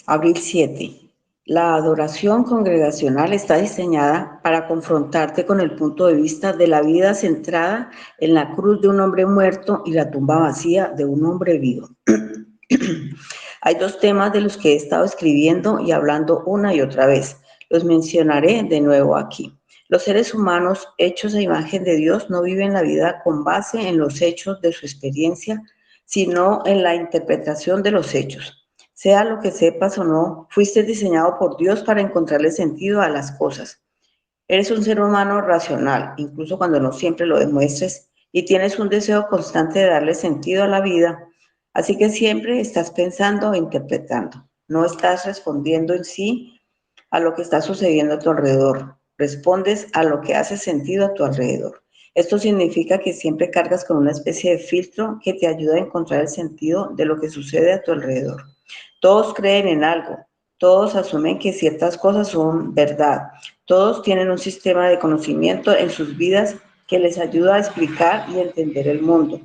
Abril 7. La adoración congregacional está diseñada para confrontarte con el punto de vista de la vida centrada en la cruz de un hombre muerto y la tumba vacía de un hombre vivo. Hay dos temas de los que he estado escribiendo y hablando una y otra vez. Los mencionaré de nuevo aquí. Los seres humanos hechos a imagen de Dios no viven la vida con base en los hechos de su experiencia, sino en la interpretación de los hechos. Sea lo que sepas o no, fuiste diseñado por Dios para encontrarle sentido a las cosas. Eres un ser humano racional, incluso cuando no siempre lo demuestres, y tienes un deseo constante de darle sentido a la vida. Así que siempre estás pensando e interpretando. No estás respondiendo en sí a lo que está sucediendo a tu alrededor. Respondes a lo que hace sentido a tu alrededor. Esto significa que siempre cargas con una especie de filtro que te ayuda a encontrar el sentido de lo que sucede a tu alrededor. Todos creen en algo, todos asumen que ciertas cosas son verdad, todos tienen un sistema de conocimiento en sus vidas que les ayuda a explicar y entender el mundo.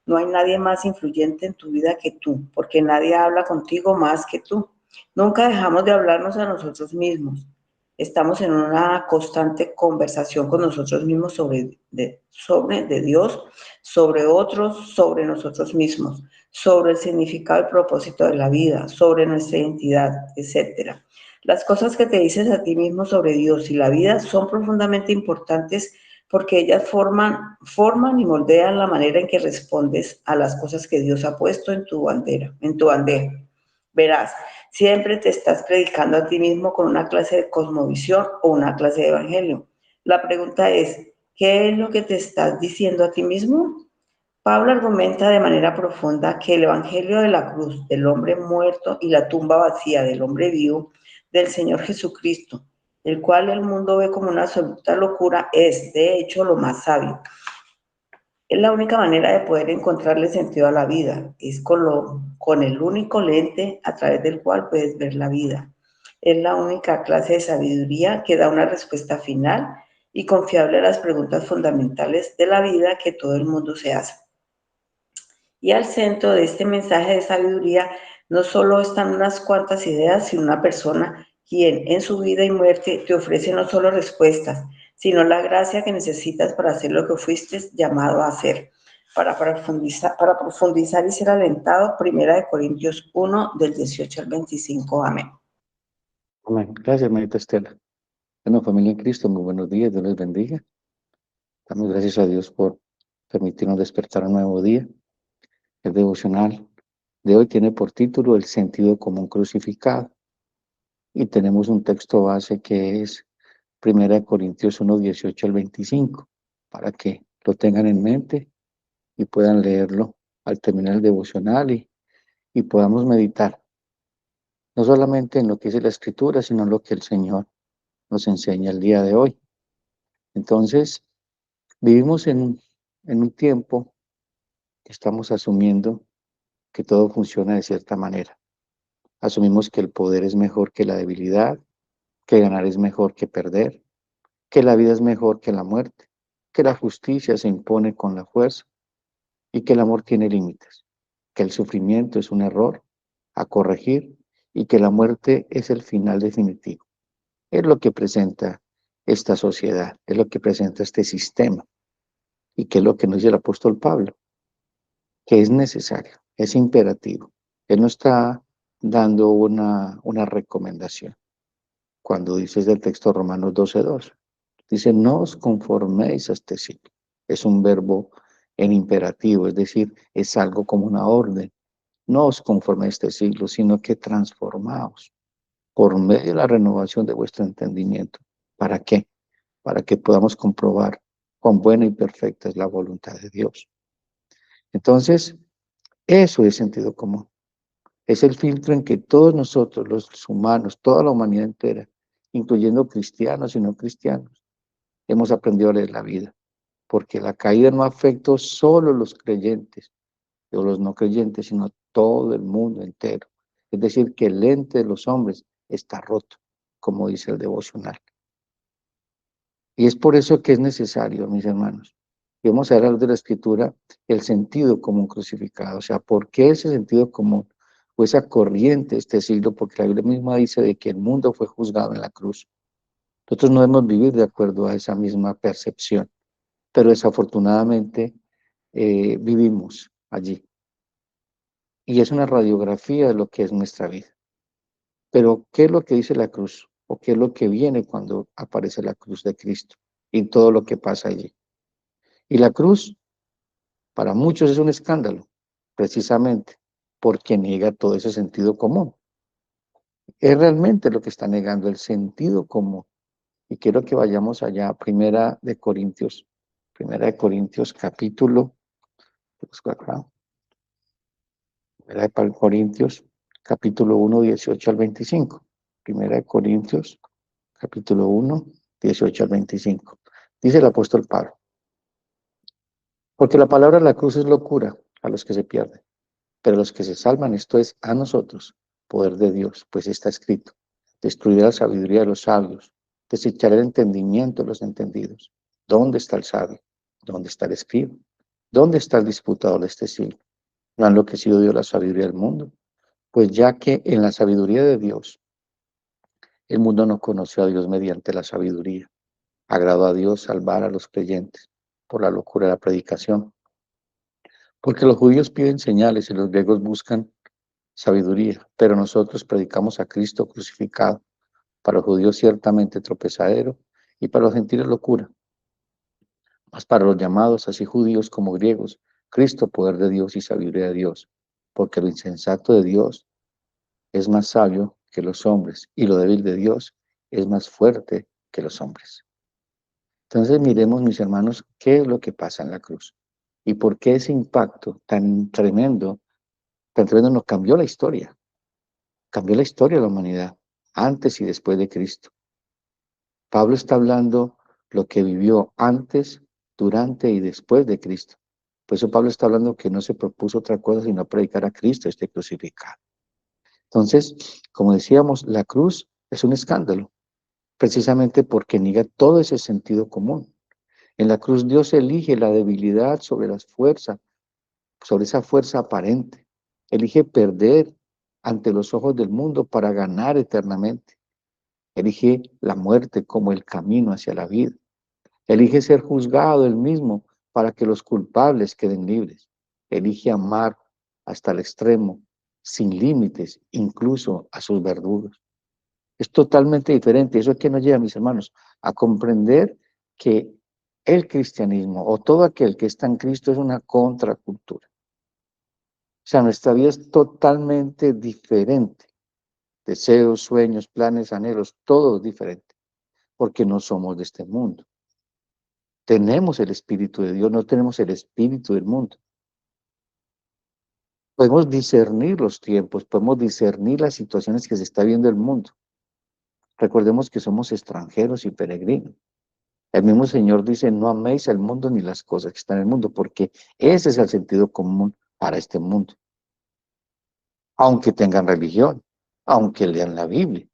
No hay nadie más influyente en tu vida que tú, porque nadie habla contigo más que tú. Nunca dejamos de hablarnos a nosotros mismos. Estamos en una constante conversación con nosotros mismos sobre Dios, sobre otros, sobre nosotros mismos, sobre el significado y propósito de la vida, sobre nuestra identidad, etc. Las cosas que te dices a ti mismo sobre Dios y la vida son profundamente importantes porque ellas forman y moldean la manera en que respondes a las cosas que Dios ha puesto en tu bandeja. Verás, siempre te estás predicando a ti mismo con una clase de cosmovisión o una clase de evangelio. La pregunta es, ¿qué es lo que te estás diciendo a ti mismo? Pablo argumenta de manera profunda que el evangelio de la cruz, del hombre muerto y la tumba vacía del hombre vivo, del Señor Jesucristo, el cual el mundo ve como una absoluta locura, es, de hecho, lo más sabio. Es la única manera de poder encontrarle sentido a la vida, es con el único lente a través del cual puedes ver la vida. Es la única clase de sabiduría que da una respuesta final y confiable a las preguntas fundamentales de la vida que todo el mundo se hace. Y al centro de este mensaje de sabiduría no solo están unas cuantas ideas, sino una persona quien en su vida y muerte te ofrece no solo respuestas, sino la gracia que necesitas para hacer lo que fuiste llamado a hacer, para profundizar y ser alentado. 1 Corintios 1, del 18 al 25. Amén. Amén. Gracias, hermanita Estela. Bueno, familia en Cristo, muy buenos días, Dios les bendiga. Damos gracias a Dios por permitirnos despertar un nuevo día. El devocional de hoy tiene por título El sentido común crucificado. Y tenemos un texto base que es 1 Corintios 1, 18 al 25, para que lo tengan en mente y puedan leerlo al terminar el devocional y podamos meditar, no solamente en lo que dice la Escritura, sino en lo que el Señor nos enseña el día de hoy. Entonces, vivimos en un tiempo que estamos asumiendo que todo funciona de cierta manera. Asumimos que el poder es mejor que la debilidad, que ganar es mejor que perder, que la vida es mejor que la muerte, que la justicia se impone con la fuerza y que el amor tiene límites, que el sufrimiento es un error a corregir y que la muerte es el final definitivo. Es lo que presenta esta sociedad, es lo que presenta este sistema y que es lo que nos dice el apóstol Pablo, que es necesario, es imperativo. Él no está dando una recomendación. Cuando dices del texto Romanos 12:2, dice, no os conforméis a este siglo. Es un verbo en imperativo, es decir, es algo como una orden. No os conforméis a este siglo, sino que transformaos por medio de la renovación de vuestro entendimiento. ¿Para qué? Para que podamos comprobar cuán buena y perfecta es la voluntad de Dios. Entonces, eso es sentido común. Es el filtro en que todos nosotros, los humanos, toda la humanidad entera, incluyendo cristianos y no cristianos, hemos aprendido a leer la vida, porque la caída no afectó solo a los creyentes o los no creyentes, sino todo el mundo entero. Es decir, que el lente de los hombres está roto, como dice el devocional. Y es por eso que es necesario, mis hermanos, y vamos a ver a la luz de la Escritura el sentido común crucificado. O sea, ¿por qué ese sentido común o esa corriente de este siglo? Porque la Biblia misma dice de que el mundo fue juzgado en la cruz. Nosotros no debemos vivir de acuerdo a esa misma percepción, pero desafortunadamente vivimos allí. Y es una radiografía de lo que es nuestra vida. Pero, ¿qué es lo que dice la cruz? ¿O qué es lo que viene cuando aparece la cruz de Cristo y todo lo que pasa allí? Y la cruz, para muchos es un escándalo, precisamente porque niega todo ese sentido común. Es realmente lo que está negando, el sentido común. Y quiero que vayamos allá, Primera de Corintios capítulo, busco acá, Primera de Corintios capítulo 1, 18 al 25. Primera de Corintios capítulo 1, 18 al 25. Dice el apóstol Pablo, porque la palabra de la cruz es locura a los que se pierden, pero a los que se salvan, esto es a nosotros, poder de Dios, pues está escrito, destruirá la sabiduría de los sabios, desechará el entendimiento de los entendidos. ¿Dónde está el sabio? ¿Dónde está el escriba? ¿Dónde está el disputador de este siglo? ¿No ha enloquecido Dios la sabiduría del mundo? Pues ya que en la sabiduría de Dios, el mundo no conoció a Dios mediante la sabiduría. Agradó a Dios salvar a los creyentes por la locura de la predicación. Porque los judíos piden señales y los griegos buscan sabiduría, pero nosotros predicamos a Cristo crucificado, para los judíos ciertamente tropezadero y para los gentiles locura, mas para los llamados, así judíos como griegos, Cristo poder de Dios y sabiduría de Dios, porque lo insensato de Dios es más sabio que los hombres y lo débil de Dios es más fuerte que los hombres. Entonces miremos, mis hermanos, qué es lo que pasa en la cruz y por qué ese impacto tan tremendo nos cambió la historia de la humanidad, antes y después de Cristo. Pablo está hablando lo que vivió antes, durante y después de Cristo. Por eso Pablo está hablando que no se propuso otra cosa sino predicar a Cristo este crucificado. Entonces, como decíamos, la cruz es un escándalo, precisamente porque niega todo ese sentido común. En la cruz Dios elige la debilidad sobre las fuerzas, sobre esa fuerza aparente. Elige perder ante los ojos del mundo para ganar eternamente. Elige la muerte como el camino hacia la vida. Elige ser juzgado él mismo para que los culpables queden libres. Elige amar hasta el extremo, sin límites, incluso a sus verdugos. Es totalmente diferente. Eso es que nos lleva, mis hermanos, a comprender que el cristianismo o todo aquel que está en Cristo es una contracultura. O sea, nuestra vida es totalmente diferente. Deseos, sueños, planes, anhelos, todo es diferente, porque no somos de este mundo. Tenemos el Espíritu de Dios, no tenemos el espíritu del mundo. Podemos discernir los tiempos, podemos discernir las situaciones que se está viendo en el mundo. Recordemos que somos extranjeros y peregrinos. El mismo Señor dice, no améis al mundo ni las cosas que están en el mundo, porque ese es el sentido común para este mundo. Aunque tengan religión, aunque lean la Biblia,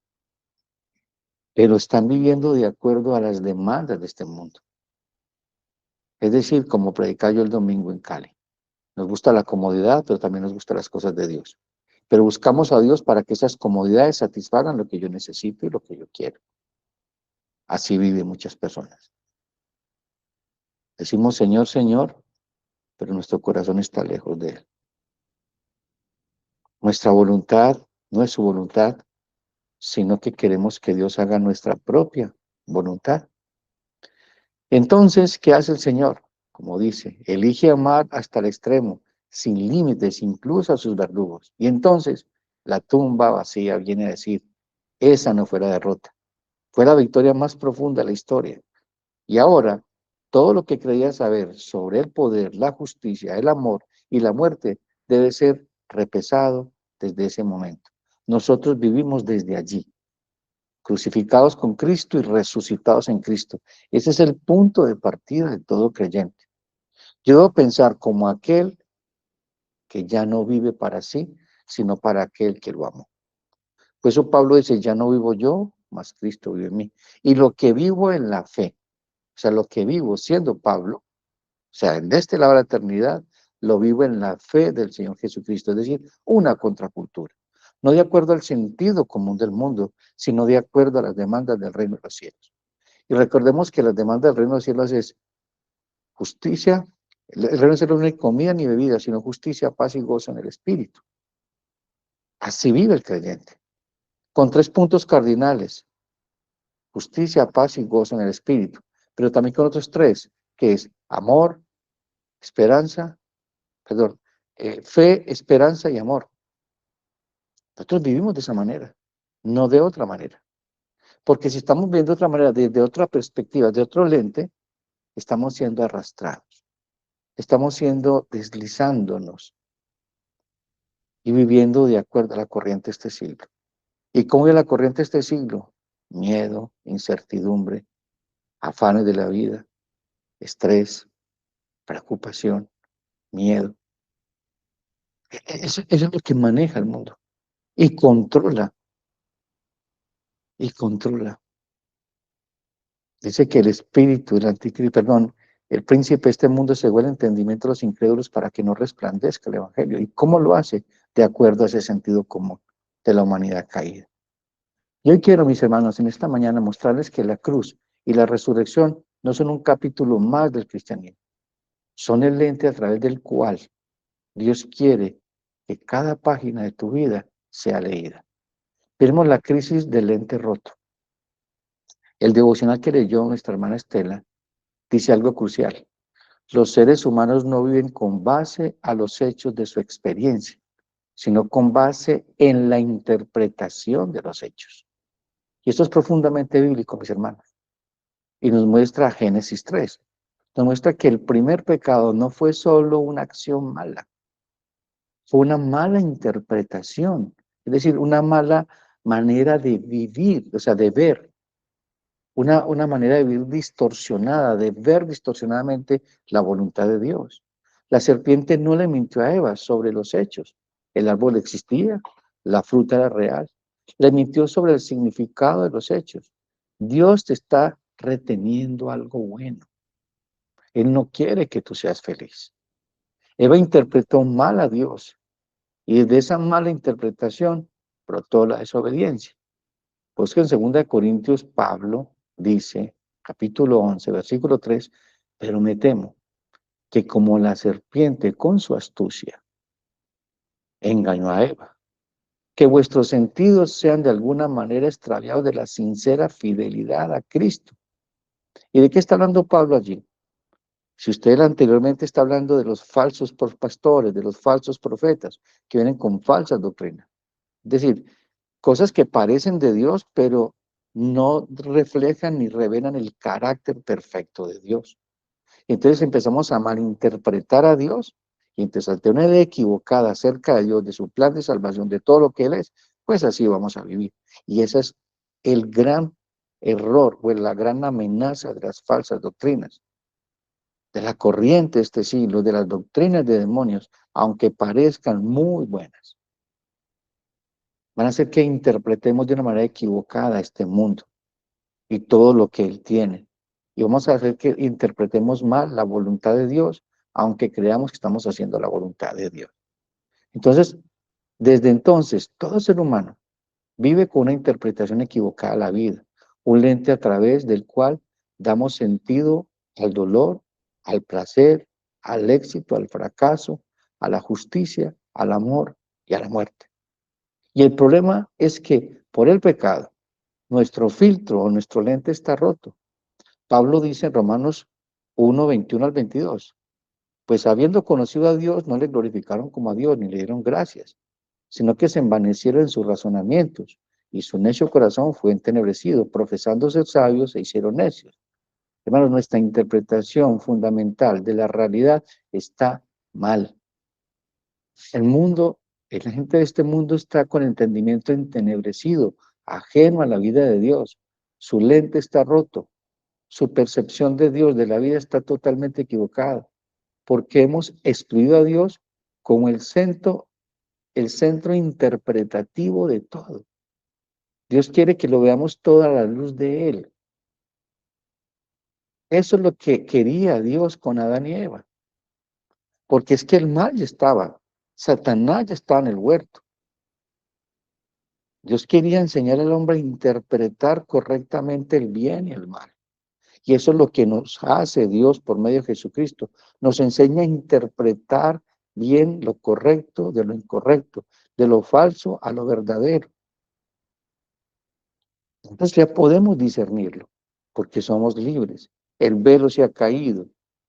pero están viviendo de acuerdo a las demandas de este mundo. Es decir, como predicaba yo el domingo en Cali. Nos gusta la comodidad, pero también nos gustan las cosas de Dios. Pero buscamos a Dios para que esas comodidades satisfagan lo que yo necesito y lo que yo quiero. Así viven muchas personas. Decimos Señor, Señor, pero nuestro corazón está lejos de Él. Nuestra voluntad no es su voluntad, sino que queremos que Dios haga nuestra propia voluntad. Entonces, ¿qué hace el Señor? Como dice, elige amar hasta el extremo, sin límites, incluso a sus verdugos. Y entonces, la tumba vacía viene a decir, esa no fue la derrota, fue la victoria más profunda de la historia. Y ahora, todo lo que creía saber sobre el poder, la justicia, el amor y la muerte debe ser repesado desde ese momento. Nosotros vivimos desde allí, crucificados con Cristo y resucitados en Cristo. Ese es el punto de partida de todo creyente. Yo debo pensar como aquel que ya no vive para sí, sino para aquel que lo amó. Por eso Pablo dice, ya no vivo yo, mas Cristo vive en mí. Y lo que vivo en la fe, O sea, lo que vivo siendo Pablo, o sea, en este lado de la eternidad, lo vivo en la fe del Señor Jesucristo, es decir, una contracultura. No de acuerdo al sentido común del mundo, sino de acuerdo a las demandas del reino de los cielos. Y recordemos que las demandas del reino de los cielos es justicia, el reino de los cielos no hay comida ni bebida, sino justicia, paz y gozo en el Espíritu. Así vive el creyente, con 3 puntos cardinales: justicia, paz y gozo en el Espíritu, pero también con otros 3, que es amor, esperanza, perdón, fe, esperanza y amor. Nosotros vivimos de esa manera, no de otra manera. Porque si estamos viendo de otra manera, desde otra perspectiva, de otro lente, estamos siendo arrastrados, estamos siendo deslizándonos y viviendo de acuerdo a la corriente de este siglo. ¿Y cómo es la corriente de este siglo? Miedo, incertidumbre, afanes de la vida, estrés, preocupación, miedo. Eso es lo que maneja el mundo y controla, y controla. Dice que el espíritu, el anticristo, perdón, el príncipe de este mundo cegó el entendimiento de los incrédulos para que no resplandezca el evangelio. ¿Y cómo lo hace? De acuerdo a ese sentido común de la humanidad caída. Y hoy quiero, mis hermanos, en esta mañana mostrarles que la cruz y la resurrección no son un capítulo más del cristianismo, son el lente a través del cual Dios quiere que cada página de tu vida sea leída. Vemos la crisis del lente roto. El devocional que leyó nuestra hermana Estela dice algo crucial. Los seres humanos no viven con base a los hechos de su experiencia, sino con base en la interpretación de los hechos. Y esto es profundamente bíblico, mis hermanos. Y nos muestra Génesis 3. Nos muestra que el primer pecado no fue solo una acción mala, fue una mala interpretación, es decir, una mala manera de vivir, o sea, de ver, una manera de vivir distorsionada, de ver distorsionadamente la voluntad de Dios. La serpiente no le mintió a Eva sobre los hechos. El árbol existía, la fruta era real. Le mintió sobre el significado de los hechos. Dios te está reteniendo algo bueno. Él no quiere que tú seas feliz. Eva interpretó mal a Dios y desde esa mala interpretación brotó la desobediencia. Pues que en 2 Corintios Pablo dice, capítulo 11, versículo 3, pero me temo que como la serpiente con su astucia engañó a Eva, que vuestros sentidos sean de alguna manera extraviados de la sincera fidelidad a Cristo. ¿Y de qué está hablando Pablo allí? Si usted anteriormente está hablando de los falsos pastores, de los falsos profetas, que vienen con falsas doctrinas. Es decir, cosas que parecen de Dios, pero no reflejan ni revelan el carácter perfecto de Dios. Entonces empezamos a malinterpretar a Dios y entonces al tener una idea equivocada acerca de Dios, de su plan de salvación, de todo lo que Él es, pues así vamos a vivir. Y ese es el gran error o la gran amenaza de las falsas doctrinas, de la corriente de este siglo, de las doctrinas de demonios, aunque parezcan muy buenas, van a hacer que interpretemos de una manera equivocada este mundo y todo lo que Él tiene. Y vamos a hacer que interpretemos mal la voluntad de Dios, aunque creamos que estamos haciendo la voluntad de Dios. Entonces, desde entonces, todo ser humano vive con una interpretación equivocada a la vida, un lente a través del cual damos sentido al dolor, al placer, al éxito, al fracaso, a la justicia, al amor y a la muerte. Y el problema es que por el pecado, nuestro filtro o nuestro lente está roto. Pablo dice en Romanos 1, 21 al 22, pues habiendo conocido a Dios, no le glorificaron como a Dios, ni le dieron gracias, sino que se envanecieron en sus razonamientos, y su necio corazón fue entenebrecido, profesando ser sabios, se hicieron necios. Hermanos, nuestra interpretación fundamental de la realidad está mal. El mundo, la gente de este mundo está con entendimiento entenebrecido, ajeno a la vida de Dios. Su lente está roto. Su percepción de Dios, de la vida, está totalmente equivocada, porque hemos excluido a Dios como el centro interpretativo de todo. Dios quiere que lo veamos todo a la luz de Él. Eso es lo que quería Dios con Adán y Eva. Porque es que el mal ya estaba. Satanás ya estaba en el huerto. Dios quería enseñar al hombre a interpretar correctamente el bien y el mal. Y eso es lo que nos hace Dios por medio de Jesucristo. Nos enseña a interpretar bien lo correcto de lo incorrecto, de lo falso a lo verdadero. Entonces ya podemos discernirlo, porque somos libres. El velo se ha caído.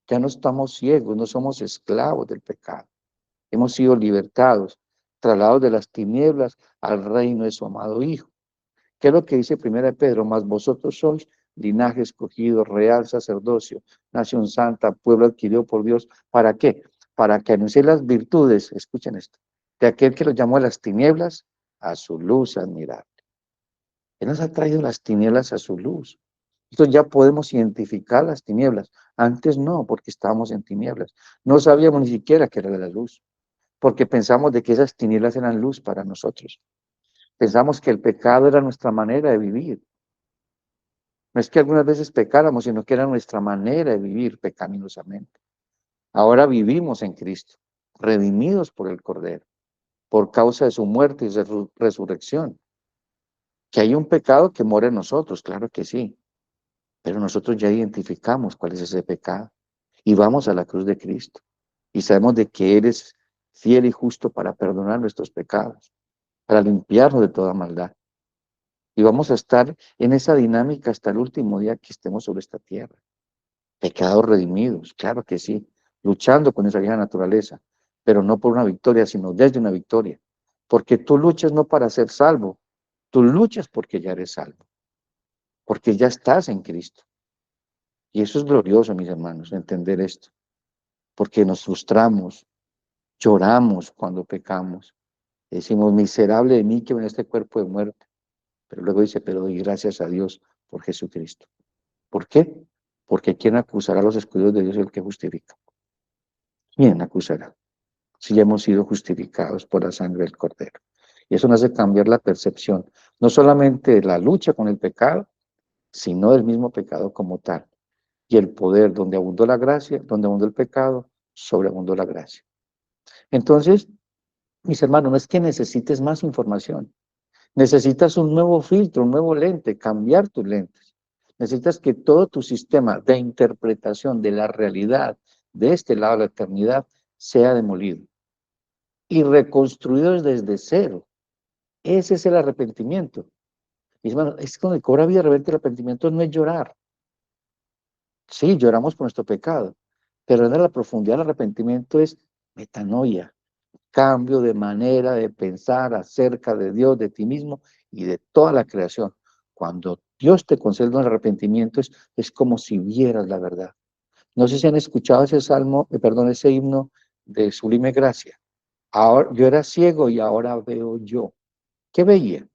Ya no estamos ciegos, no somos esclavos del pecado. Hemos sido libertados, trasladados de las tinieblas al reino de su amado Hijo. ¿Qué es lo que dice 1 Pedro? Mas vosotros sois linaje escogido, real sacerdocio, nación santa, pueblo adquirido por Dios. ¿Para qué? Para que anunciéis las virtudes, escuchen esto, de aquel que los llamó a las tinieblas a su luz admirable. Él nos ha traído las tinieblas a su luz. Entonces ya podemos identificar las tinieblas. Antes no, porque estábamos en tinieblas. No sabíamos ni siquiera que era la luz, porque pensamos de que esas tinieblas eran luz para nosotros. Pensamos que el pecado era nuestra manera de vivir. No es que algunas veces pecáramos, sino que era nuestra manera de vivir pecaminosamente. Ahora vivimos en Cristo, redimidos por el Cordero, por causa de su muerte y resurrección. Que hay un pecado que mora en nosotros, claro que sí, pero nosotros ya identificamos cuál es ese pecado y vamos a la cruz de Cristo y sabemos de que Él es fiel y justo para perdonar nuestros pecados, para limpiarnos de toda maldad. Y vamos a estar en esa dinámica hasta el último día que estemos sobre esta tierra. Pecados redimidos, claro que sí, luchando con esa vieja naturaleza, pero no por una victoria, sino desde una victoria. Porque tú luchas no para ser salvo, tú luchas porque ya eres salvo, porque ya estás en Cristo. Y eso es glorioso, mis hermanos, entender esto, porque nos frustramos, lloramos cuando pecamos, decimos, miserable de mí que en este cuerpo de muerte, pero luego dice, pero doy gracias a Dios por Jesucristo. ¿Por qué? Porque ¿quién acusará a los escudos de Dios el que justifica? ¿Quién acusará? Si ya hemos sido justificados por la sangre del Cordero. Y eso nos hace cambiar la percepción, no solamente de la lucha con el pecado, sino del mismo pecado como tal. Y el poder, donde abundó la gracia, donde abundó el pecado, sobreabundó la gracia. Entonces, mis hermanos, no es que necesites más información, necesitas un nuevo filtro, un nuevo lente, cambiar tus lentes. Necesitas que todo tu sistema de interpretación de la realidad de este lado de la eternidad sea demolido y reconstruido desde cero. Ese es el arrepentimiento. Mis hermanos, es cuando cobra vida realmente el arrepentimiento no es llorar. Sí, lloramos por nuestro pecado, pero en la profundidad del arrepentimiento es metanoia, cambio de manera de pensar acerca de Dios, de ti mismo y de toda la creación. Cuando Dios te concede un arrepentimiento es como si vieras la verdad. No sé si han escuchado ese salmo, perdón, ese himno de Sublime Gracia. Ahora, yo era ciego y ahora veo yo. ¿Qué veía?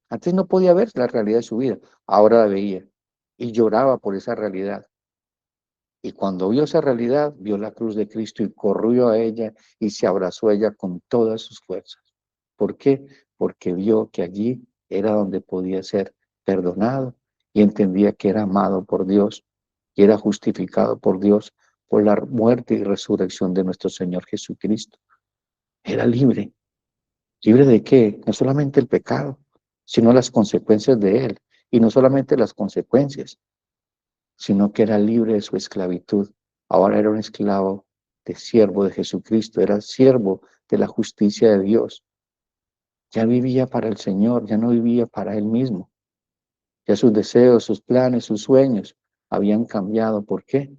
Antes no podía ver la realidad de su vida, ahora la veía y lloraba por esa realidad. Y cuando vio esa realidad, vio la cruz de Cristo y corrió a ella y se abrazó a ella con todas sus fuerzas. ¿Por qué? Porque vio que allí era donde podía ser perdonado y entendía que era amado por Dios y era justificado por Dios por la muerte y resurrección de nuestro Señor Jesucristo. Era libre. ¿Libre de qué? No solamente el pecado, sino las consecuencias de él. Y no solamente las consecuencias, sino que era libre de su esclavitud. Ahora era un esclavo de siervo de Jesucristo, era siervo de la justicia de Dios. Ya vivía para el Señor, ya no vivía para él mismo. Ya sus deseos, sus planes, sus sueños habían cambiado. ¿Por qué?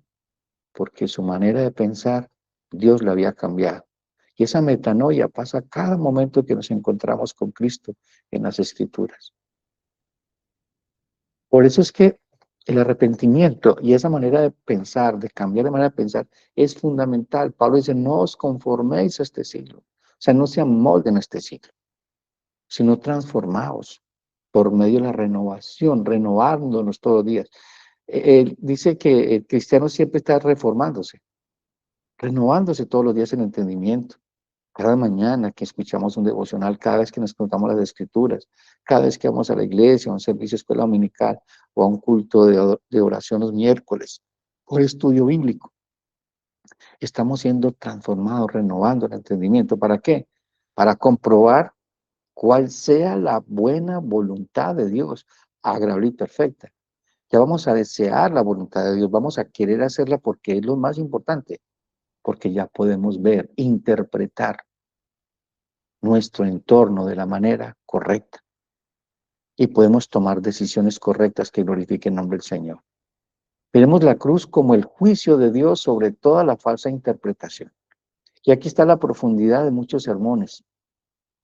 Porque su manera de pensar, Dios la había cambiado. Y esa metanoia pasa cada momento que nos encontramos con Cristo en las Escrituras. Por eso es que el arrepentimiento y esa manera de pensar, de cambiar de manera de pensar, es fundamental. Pablo dice, no os conforméis a este siglo. O sea, no se amolden a este siglo, sino transformaos por medio de la renovación, renovándonos todos los días. Él dice que el cristiano siempre está reformándose, renovándose todos los días en entendimiento. Cada mañana que escuchamos un devocional, cada vez que nos contamos las escrituras, cada vez que vamos a la iglesia, a un servicio de escuela dominical o a un culto de oración los miércoles, por estudio bíblico. Estamos siendo transformados, renovando el entendimiento. ¿Para qué? Para comprobar cuál sea la buena voluntad de Dios, agradable y perfecta. Ya vamos a desear la voluntad de Dios, vamos a querer hacerla porque es lo más importante, porque ya podemos ver, interpretar nuestro entorno de la manera correcta y podemos tomar decisiones correctas que glorifiquen el nombre del Señor. Veremos la cruz como el juicio de Dios sobre toda la falsa interpretación. Y aquí está la profundidad de muchos sermones.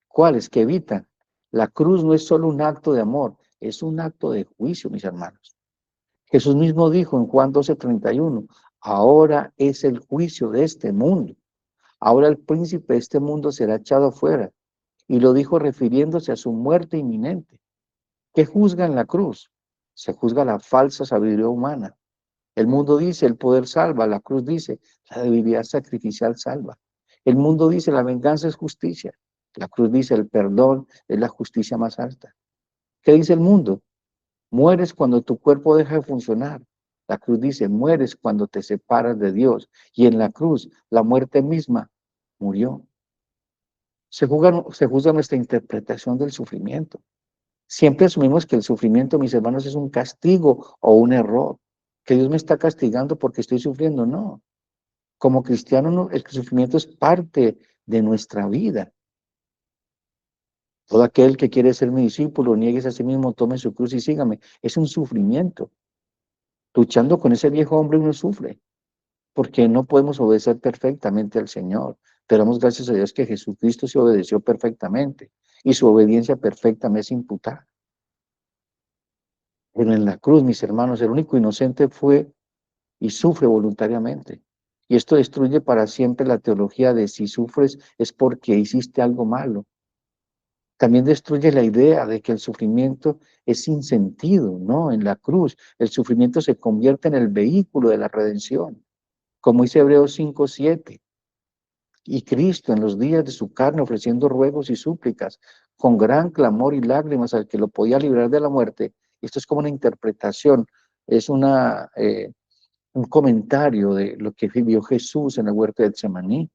¿Cuáles? Que evitan. La cruz no es solo un acto de amor, es un acto de juicio, mis hermanos. Jesús mismo dijo en Juan 12:31, ahora es el juicio de este mundo. Ahora el príncipe de este mundo será echado afuera. Y lo dijo refiriéndose a su muerte inminente. ¿Qué juzga en la cruz? Se juzga la falsa sabiduría humana. El mundo dice, el poder salva. La cruz dice, la debilidad sacrificial salva. El mundo dice, la venganza es justicia. La cruz dice, el perdón es la justicia más alta. ¿Qué dice el mundo? Mueres cuando tu cuerpo deja de funcionar. La cruz dice, mueres cuando te separas de Dios. Y en la cruz, la muerte misma murió. Se juzga nuestra interpretación del sufrimiento. Siempre asumimos que el sufrimiento, mis hermanos, es un castigo o un error. Que Dios me está castigando porque estoy sufriendo. No. Como cristiano, no, el sufrimiento es parte de nuestra vida. Todo aquel que quiere ser mi discípulo, nieguese a sí mismo, tome su cruz y sígame. Es un sufrimiento. Luchando con ese viejo hombre uno sufre, porque no podemos obedecer perfectamente al Señor. Pero damos gracias a Dios que Jesucristo se obedeció perfectamente y su obediencia perfecta me es imputada. Pero en la cruz, mis hermanos, el único inocente fue y sufre voluntariamente. Y esto destruye para siempre la teología de si sufres es porque hiciste algo malo. También destruye la idea de que el sufrimiento es sin sentido, ¿no? En la cruz, el sufrimiento se convierte en el vehículo de la redención, como dice Hebreos 5:7. Y Cristo en los días de su carne ofreciendo ruegos y súplicas, con gran clamor y lágrimas al que lo podía librar de la muerte. Esto es como una interpretación, es un comentario de lo que vivió Jesús en el huerto de Getsemaní.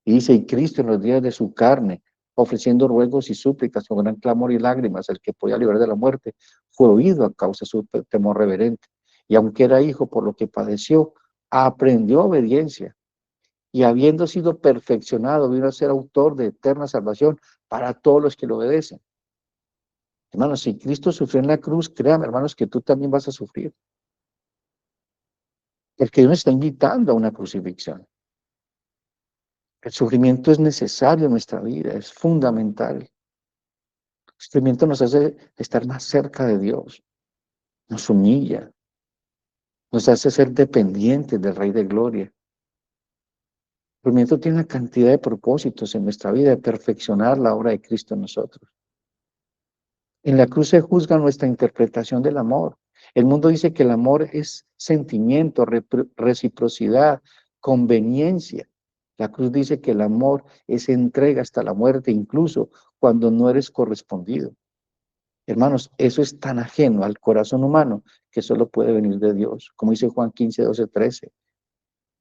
Y dice, y Cristo en los días de su carne, ofreciendo ruegos y súplicas con gran clamor y lágrimas al que podía librar de la muerte, fue oído a causa de su temor reverente. Y aunque era hijo por lo que padeció, aprendió obediencia. Y habiendo sido perfeccionado, vino a ser autor de eterna salvación para todos los que lo obedecen. Hermanos, si Cristo sufrió en la cruz, créame, hermanos, que tú también vas a sufrir. Porque Dios nos está invitando a una crucifixión. El sufrimiento es necesario en nuestra vida, es fundamental. El sufrimiento nos hace estar más cerca de Dios, nos humilla, nos hace ser dependientes del Rey de Gloria. El sufrimiento tiene una cantidad de propósitos en nuestra vida, de perfeccionar la obra de Cristo en nosotros. En la cruz se juzga nuestra interpretación del amor. El mundo dice que el amor es sentimiento, reciprocidad, conveniencia. La cruz dice que el amor es entrega hasta la muerte, incluso cuando no eres correspondido. Hermanos, eso es tan ajeno al corazón humano que solo puede venir de Dios. Como dice Juan 15:12-13.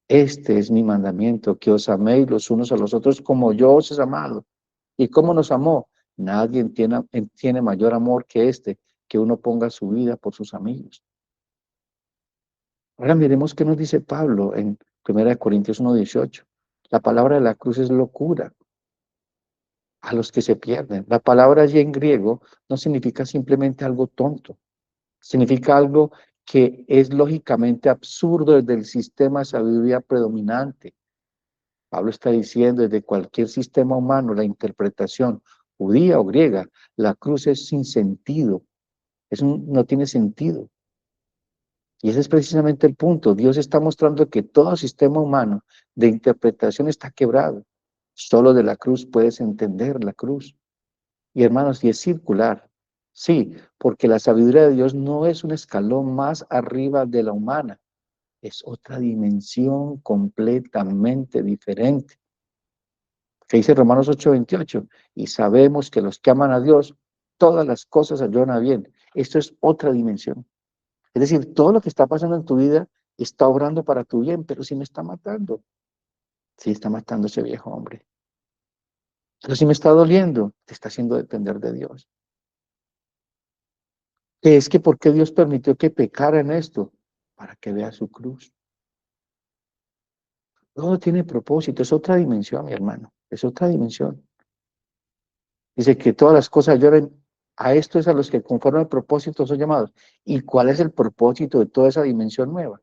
Este es mi mandamiento, que os améis los unos a los otros como yo os he amado. ¿Y cómo nos amó? Nadie tiene mayor amor que este, que uno ponga su vida por sus amigos. Ahora miremos qué nos dice Pablo en 1 Corintios 1:18. La palabra de la cruz es locura a los que se pierden. La palabra allí en griego no significa simplemente algo tonto, significa algo que es lógicamente absurdo desde el sistema de sabiduría predominante. Pablo está diciendo desde cualquier sistema humano, la interpretación judía o griega, la cruz es sin sentido, no tiene sentido. Y ese es precisamente el punto. Dios está mostrando que todo sistema humano de interpretación está quebrado. Solo de la cruz puedes entender la cruz. Y hermanos, y es circular. Sí, porque la sabiduría de Dios no es un escalón más arriba de la humana. Es otra dimensión completamente diferente. Que dice Romanos 8:28, y sabemos que los que aman a Dios, todas las cosas ayudan a bien. Esto es otra dimensión. Es decir, todo lo que está pasando en tu vida está obrando para tu bien, pero si me está matando. Sí, está matando ese viejo hombre. Pero si me está doliendo, te está haciendo depender de Dios. Que es que ¿por qué Dios permitió que pecara en esto? Para que vea su cruz. Todo tiene propósito, es otra dimensión, mi hermano, es otra dimensión. Dice que todas las cosas lloran, a esto es a los que conforme al propósito son llamados. ¿Y cuál es el propósito de toda esa dimensión nueva?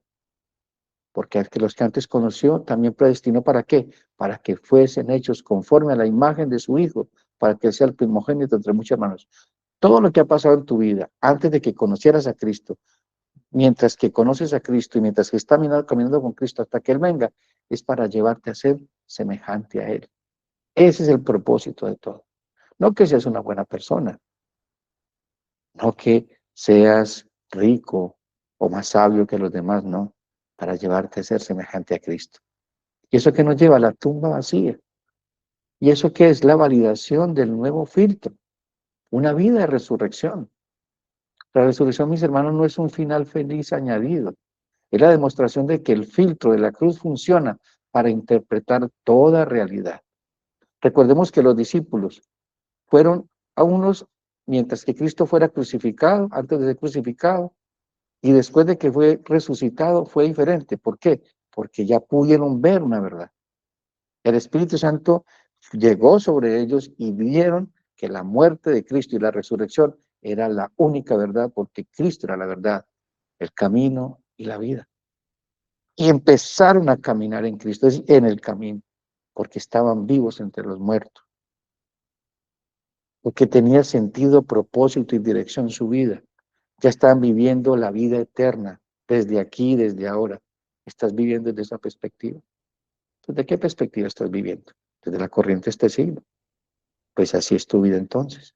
Porque al que los que antes conoció, también predestinó ¿para qué? Para que fuesen hechos conforme a la imagen de su Hijo, para que él sea el primogénito entre muchos hermanos. Todo lo que ha pasado en tu vida, antes de que conocieras a Cristo, mientras que conoces a Cristo y mientras que estás caminando con Cristo hasta que Él venga, es para llevarte a ser semejante a Él. Ese es el propósito de todo. No que seas una buena persona, no que seas rico o más sabio que los demás, no, para llevarte a ser semejante a Cristo. ¿Y eso que nos lleva a la tumba vacía? ¿Y eso qué es? La validación del nuevo filtro, una vida de resurrección. La resurrección, mis hermanos, no es un final feliz añadido, es la demostración de que el filtro de la cruz funciona para interpretar toda realidad. Recordemos que los discípulos fueron a unos, mientras que Cristo fuera crucificado, antes de ser crucificado, y después de que fue resucitado, fue diferente. ¿Por qué? Porque ya pudieron ver una verdad. El Espíritu Santo llegó sobre ellos y vieron que la muerte de Cristo y la resurrección era la única verdad, porque Cristo era la verdad, el camino y la vida. Y empezaron a caminar en Cristo, es decir, en el camino, porque estaban vivos entre los muertos, porque tenía sentido, propósito y dirección su vida. Ya estaban viviendo la vida eterna, desde aquí, desde ahora. ¿Estás viviendo desde esa perspectiva? ¿Desde qué perspectiva estás viviendo? ¿Desde la corriente de este siglo? Pues así es tu vida entonces.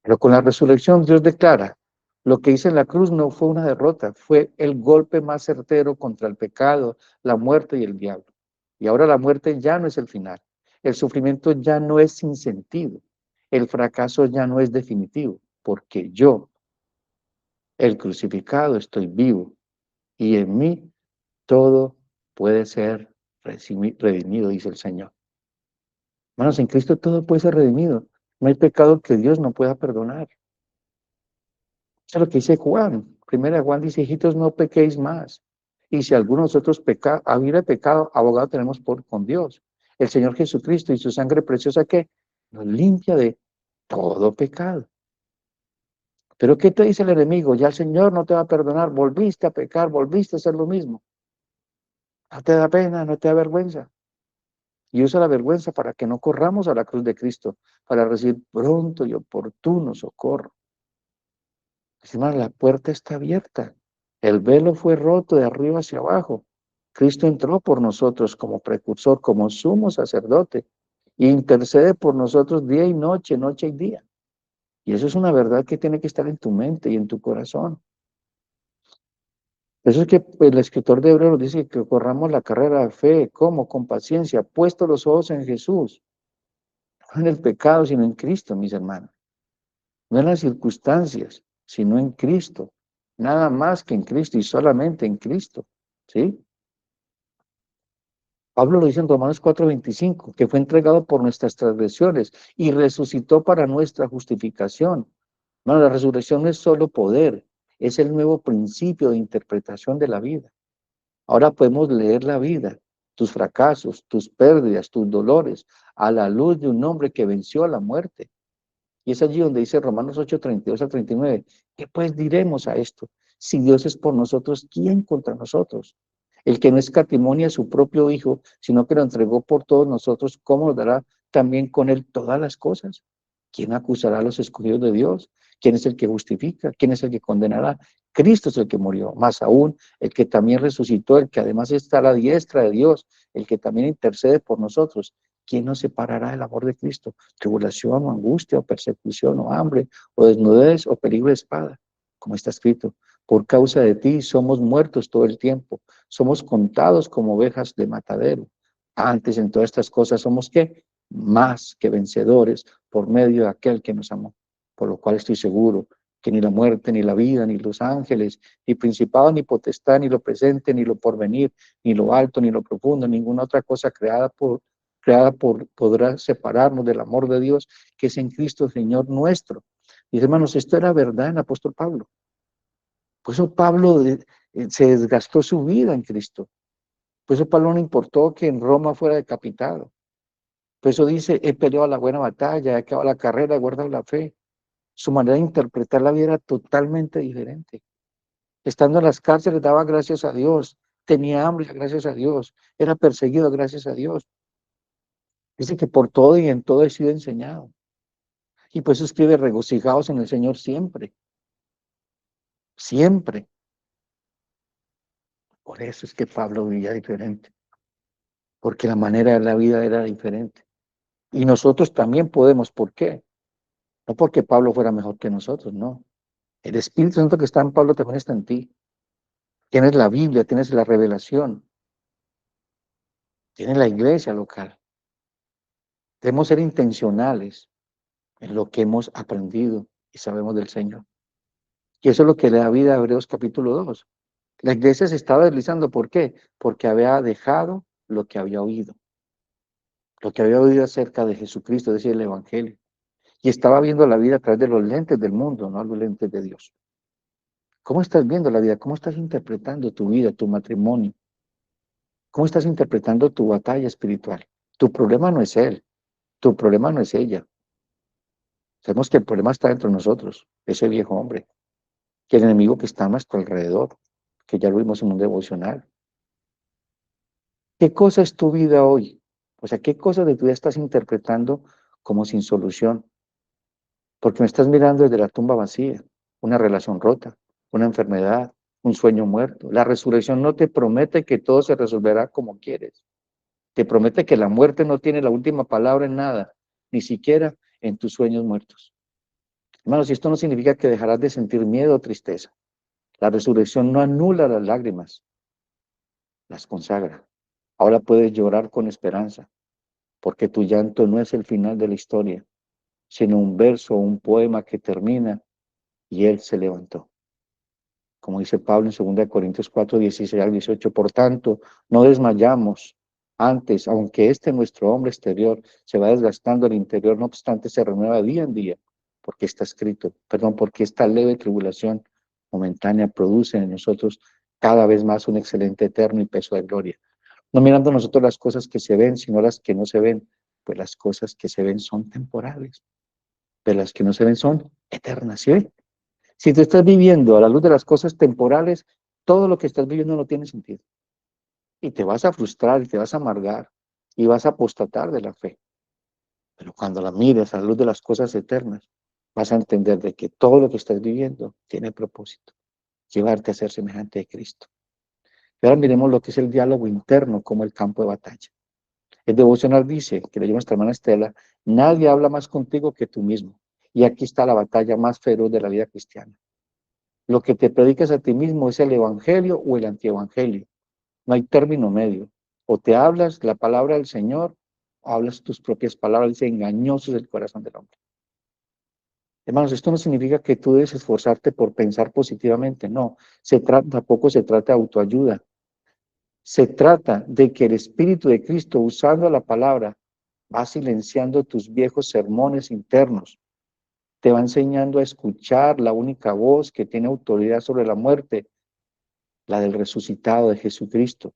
Pero con la resurrección Dios declara, lo que hice en la cruz no fue una derrota, fue el golpe más certero contra el pecado, la muerte y el diablo. Y ahora la muerte ya no es el final. El sufrimiento ya no es sin sentido. El fracaso ya no es definitivo, porque yo, el crucificado, estoy vivo y en mí todo puede ser redimido, dice el Señor. Hermanos, en Cristo todo puede ser redimido. No hay pecado que Dios no pueda perdonar. Eso es lo que dice Juan. Primera Juan dice, hijitos, no pequéis más. Y si alguno de nosotros hubiera pecado, abogado tenemos con Dios. El Señor Jesucristo y su sangre preciosa que nos limpia de todo pecado. Pero ¿qué te dice el enemigo? Ya el Señor no te va a perdonar. Volviste a pecar, volviste a hacer lo mismo. No te da pena, no te da vergüenza. Y usa la vergüenza para que no corramos a la cruz de Cristo, para recibir pronto y oportuno socorro. Hermano, la puerta está abierta. El velo fue roto de arriba hacia abajo. Cristo entró por nosotros como precursor, como sumo sacerdote, e intercede por nosotros día y noche, noche y día. Y eso es una verdad que tiene que estar en tu mente y en tu corazón. Eso es que el escritor de Hebreos dice que corramos la carrera de fe, ¿cómo? Con paciencia, puesto los ojos en Jesús, no en el pecado, sino en Cristo, mis hermanos. No en las circunstancias, sino en Cristo. Nada más que en Cristo y solamente en Cristo. ¿Sí? Pablo lo dice en Romanos 4:25, que fue entregado por nuestras transgresiones y resucitó para nuestra justificación. Bueno, la resurrección no es solo poder, es el nuevo principio de interpretación de la vida. Ahora podemos leer la vida, tus fracasos, tus pérdidas, tus dolores, a la luz de un hombre que venció a la muerte. Y es allí donde dice Romanos 8:32-39, ¿qué pues diremos a esto? Si Dios es por nosotros, ¿quién contra nosotros? El que no escatimonia a su propio Hijo, sino que lo entregó por todos nosotros, ¿cómo nos dará también con él todas las cosas? ¿Quién acusará a los escogidos de Dios? ¿Quién es el que justifica? ¿Quién es el que condenará? Cristo es el que murió, más aún el que también resucitó, el que además está a la diestra de Dios, el que también intercede por nosotros. ¿Quién nos separará del amor de Cristo? Tribulación o angustia o persecución o hambre o desnudez o peligro de espada, como está escrito. Por causa de ti somos muertos todo el tiempo, somos contados como ovejas de matadero. Antes en todas estas cosas somos ¿qué? Más que vencedores por medio de aquel que nos amó. Por lo cual estoy seguro que ni la muerte, ni la vida, ni los ángeles, ni principado, ni potestad, ni lo presente, ni lo porvenir, ni lo alto, ni lo profundo, ninguna otra cosa podrá separarnos del amor de Dios que es en Cristo Señor nuestro. Y hermanos, esto era verdad en el apóstol Pablo. Por eso Pablo se desgastó su vida en Cristo. Por eso Pablo no importó que en Roma fuera decapitado. Por eso dice, he peleado la buena batalla, he acabado la carrera, he guardado la fe. Su manera de interpretar la vida era totalmente diferente. Estando en las cárceles daba gracias a Dios, tenía hambre, gracias a Dios, era perseguido, gracias a Dios. Dice que por todo y en todo he sido enseñado. Y pues escribe, regocijaos en el Señor siempre, siempre. Por eso es que Pablo vivía diferente, porque la manera de la vida era diferente. Y nosotros también podemos, ¿por qué? No porque Pablo fuera mejor que nosotros, no. El Espíritu Santo que está en Pablo también está en ti. Tienes la Biblia, tienes la revelación, tienes la iglesia local. Debemos ser intencionales en lo que hemos aprendido y sabemos del Señor. Y eso es lo que le da vida a Hebreos capítulo 2. La iglesia se estaba deslizando, ¿por qué? Porque había dejado lo que había oído. Lo que había oído acerca de Jesucristo, es decir, el Evangelio. Y estaba viendo la vida a través de los lentes del mundo, no los lentes de Dios. ¿Cómo estás viendo la vida? ¿Cómo estás interpretando tu vida, tu matrimonio? ¿Cómo estás interpretando tu batalla espiritual? Tu problema no es él, tu problema no es ella. Sabemos que el problema está dentro de nosotros, ese viejo hombre, que el enemigo que está a nuestro alrededor, que ya lo vimos en un devocional. ¿Qué cosa es tu vida hoy? O sea, ¿qué cosa de tu vida estás interpretando como sin solución? Porque me estás mirando desde la tumba vacía, una relación rota, una enfermedad, un sueño muerto. La resurrección no te promete que todo se resolverá como quieres. Te promete que la muerte no tiene la última palabra en nada, ni siquiera en tus sueños muertos. Hermanos, y esto no significa que dejarás de sentir miedo o tristeza. La resurrección no anula las lágrimas, las consagra. Ahora puedes llorar con esperanza, porque tu llanto no es el final de la historia, sino un verso o un poema que termina y Él se levantó. Como dice Pablo en 2 Corintios 4, 16 al 18, por tanto, no desmayamos. Antes, aunque nuestro hombre exterior se va desgastando el interior, no obstante, se renueva día en día, porque está escrito, porque esta leve tribulación momentánea produce en nosotros cada vez más un excelente eterno y peso de gloria. No mirando nosotros las cosas que se ven, sino las que no se ven, pues las cosas que se ven son temporales, pero las que no se ven son eternas, ¿sí? Si tú estás viviendo a la luz de las cosas temporales, todo lo que estás viviendo no tiene sentido. Y te vas a frustrar y te vas a amargar y vas a apostatar de la fe. Pero cuando la mires a la luz de las cosas eternas, vas a entender de que todo lo que estás viviendo tiene propósito, llevarte a ser semejante a Cristo. Y ahora miremos lo que es el diálogo interno como el campo de batalla. El devocional dice, que leyó nuestra hermana Estela, nadie habla más contigo que tú mismo. Y aquí está la batalla más feroz de la vida cristiana. Lo que te predicas a ti mismo es el evangelio o el antievangelio. No hay término medio. O te hablas la palabra del Señor, o hablas tus propias palabras. Dice, engañoso es el corazón del hombre. Hermanos, esto no significa que tú debes esforzarte por pensar positivamente. No, tampoco se trata de autoayuda. Se trata de que el Espíritu de Cristo, usando la palabra, va silenciando tus viejos sermones internos. Te va enseñando a escuchar la única voz que tiene autoridad sobre la muerte, la del resucitado de Jesucristo.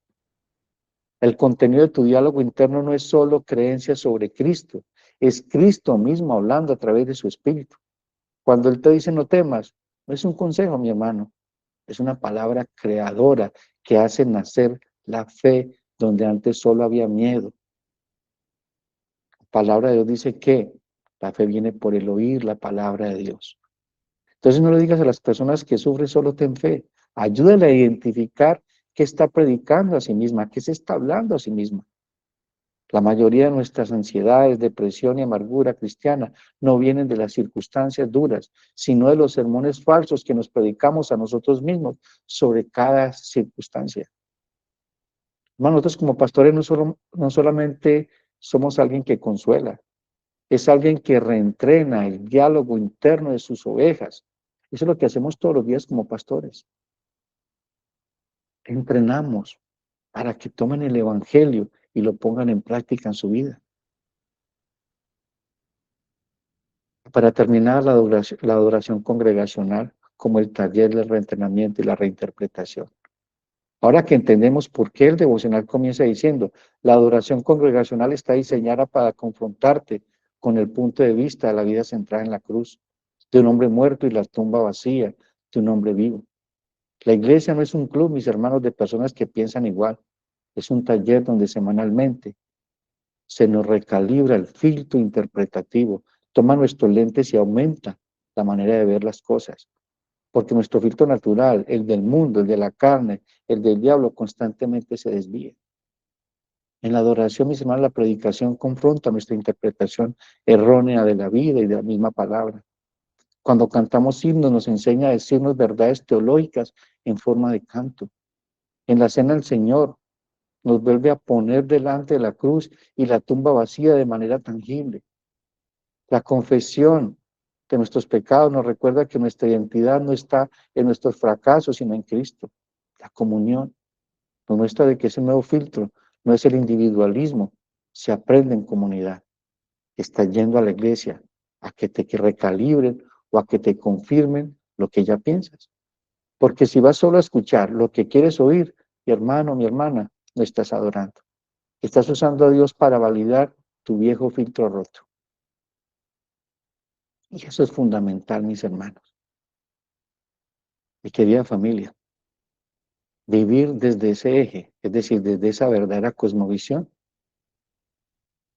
El contenido de tu diálogo interno no es solo creencias sobre Cristo, es Cristo mismo hablando a través de su Espíritu. Cuando Él te dice no temas, no es un consejo, mi hermano, es una palabra creadora que hace nacer la fe donde antes solo había miedo. La palabra de Dios dice que la fe viene por el oír la palabra de Dios. Entonces no le digas a las personas que sufren, solo ten fe. Ayúdale a identificar qué está predicando a sí misma, qué se está hablando a sí misma. La mayoría de nuestras ansiedades, depresión y amargura cristiana no vienen de las circunstancias duras, sino de los sermones falsos que nos predicamos a nosotros mismos sobre cada circunstancia. Hermano, nosotros como pastores no solamente somos alguien que consuela, es alguien que reentrena el diálogo interno de sus ovejas, Eso es lo que hacemos todos los días como pastores. Entrenamos para que tomen el Evangelio y lo pongan en práctica en su vida. Para terminar, la adoración congregacional como el taller del reentrenamiento y la reinterpretación. Ahora que entendemos por qué el devocional comienza diciendo, la adoración congregacional está diseñada para confrontarte con el punto de vista de la vida centrada en la cruz, de un hombre muerto y la tumba vacía, de un hombre vivo. La iglesia no es un club, mis hermanos, de personas que piensan igual. Es un taller donde semanalmente se nos recalibra el filtro interpretativo, toma nuestros lentes y aumenta la manera de ver las cosas. Porque nuestro filtro natural, el del mundo, el de la carne, el del diablo, constantemente se desvía. En la adoración, mis hermanos, la predicación confronta nuestra interpretación errónea de la vida y de la misma palabra. Cuando cantamos himnos, nos enseña a decirnos verdades teológicas en forma de canto. En la cena del Señor, nos vuelve a poner delante de la cruz y la tumba vacía de manera tangible. La confesión de nuestros pecados nos recuerda que nuestra identidad no está en nuestros fracasos, sino en Cristo. La comunión nos muestra de que ese nuevo filtro no es el individualismo, se aprende en comunidad. Estás yendo a la iglesia a que te recalibren o a que te confirmen lo que ya piensas. Porque si vas solo a escuchar lo que quieres oír, mi hermano, mi hermana, no estás adorando. Estás usando a Dios para validar tu viejo filtro roto. Y eso es fundamental, mis hermanos. Mi querida familia, vivir desde ese eje, es decir, desde esa verdadera cosmovisión.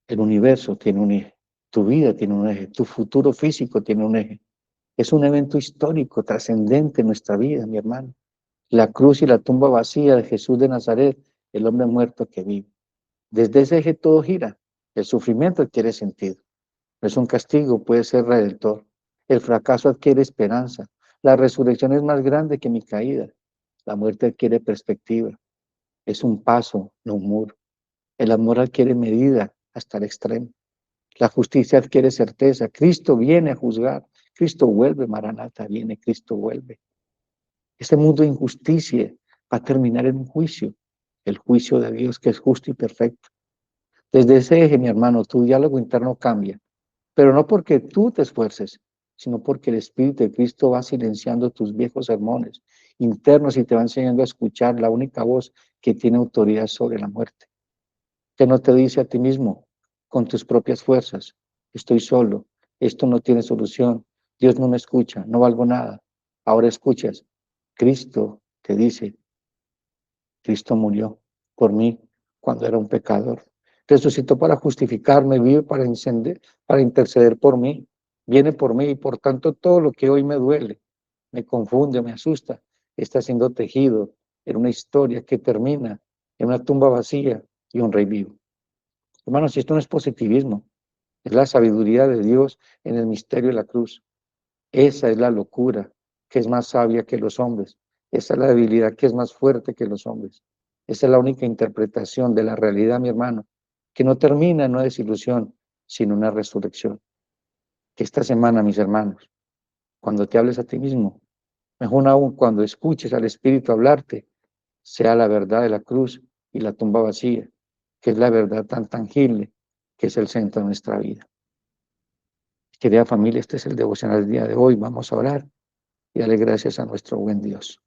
El universo tiene un eje, tu vida tiene un eje, tu futuro físico tiene un eje. Es un evento histórico, trascendente en nuestra vida, mi hermano. La cruz y la tumba vacía de Jesús de Nazaret, el hombre muerto que vive. Desde ese eje todo gira. El sufrimiento adquiere sentido. No es un castigo, puede ser redentor. El fracaso adquiere esperanza. La resurrección es más grande que mi caída. La muerte adquiere perspectiva. Es un paso, no un muro. El amor adquiere medida hasta el extremo. La justicia adquiere certeza. Cristo viene a juzgar. Cristo vuelve, Maranata, viene, Cristo vuelve. Este mundo de injusticia va a terminar en un juicio. El juicio de Dios que es justo y perfecto. Desde ese eje, mi hermano, tu diálogo interno cambia. Pero no porque tú te esfuerces, sino porque el Espíritu de Cristo va silenciando tus viejos sermones internos y te va enseñando a escuchar la única voz que tiene autoridad sobre la muerte. Que no te dice a ti mismo, con tus propias fuerzas, estoy solo, esto no tiene solución, Dios no me escucha, no valgo nada. Ahora escuchas, Cristo te dice, Cristo murió por mí cuando era un pecador. Resucitó para justificarme, vive para interceder por mí, viene por mí y por tanto todo lo que hoy me duele, me confunde, me asusta, está siendo tejido en una historia que termina en una tumba vacía y un rey vivo. Hermanos, esto no es positivismo, es la sabiduría de Dios en el misterio de la cruz. Esa es la locura que es más sabia que los hombres. Esa es la debilidad que es más fuerte que los hombres. Esa es la única interpretación de la realidad, mi hermano, que no termina en una desilusión, sino una resurrección. Que esta semana, mis hermanos, cuando te hables a ti mismo, mejor aún cuando escuches al Espíritu hablarte, sea la verdad de la cruz y la tumba vacía, que es la verdad tan tangible que es el centro de nuestra vida. Querida familia, este es el devocional del día de hoy. Vamos a orar y darle gracias a nuestro buen Dios.